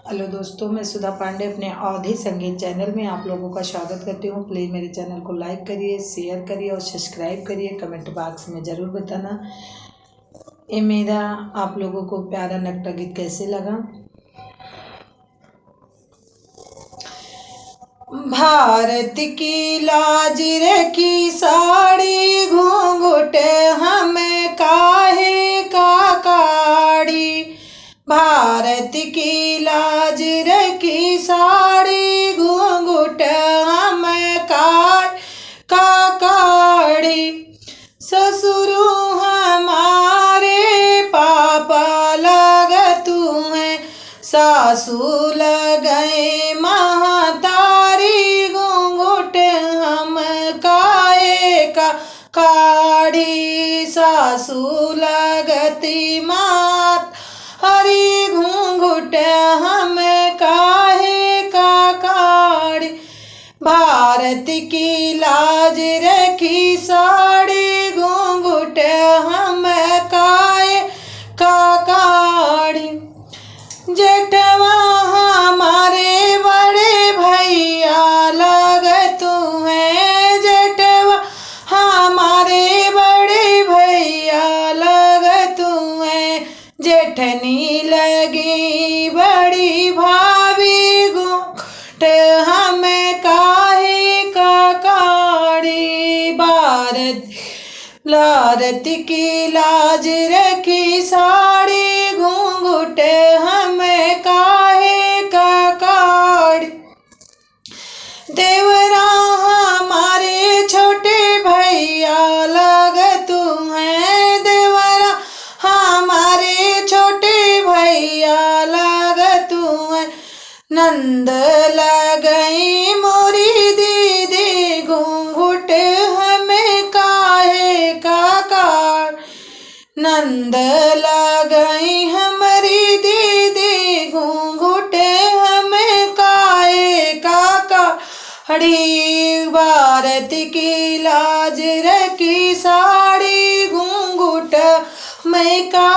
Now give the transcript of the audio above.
Hello दोस्तों, मैं सुधा पांडे अपने अवधि संगीत चैनल में आप लोगों का स्वागत करती हूँ। प्लीज़ मेरे चैनल को लाइक करिए, शेयर करिए और सब्सक्राइब करिए। कमेंट बॉक्स में ज़रूर बताना ये मेरा आप लोगों को प्यारा नगटा गीत कैसे लगा। भारत की लाज रखी साड़ी घूंघट हमें काहे का काड़ी। भारत की लाज रखी साड़ी घूंघट हमें का काड़ी। ससुरु हमारे पापा लगतु हैं, सासू लगए महतारी घूंघट हम काहे का काढ़ी। सासू लगती मात हरी घूंघट हम काहे का काढ़ी। भारत की लाज रखी साड़ी घूंघट हम काहे का काढ़ी। जेठवा हमारे बड़े भैया लगतु हैं, जेठवा हमारे बड़े भैया लगतु हैं। जेठनी लगी बड़ी भाभी घूंघट हमें काहे का काढ़ी। भारत की लाज रखी साड़ी घूंघट हमें काहे का काढ़ी। देवरा हमारे छोटे भैया लगतु हैं, देवरा हमारे छोटे भैया लगतु हैं। नंद लगई मोरी दीदी घूंघट हमें काहे का काढ़ी। नंद लगई हमारी दीदी घूंघट हमें काहे का काढ़ी। भारत की लाज रखी साड़ी घूंघट में का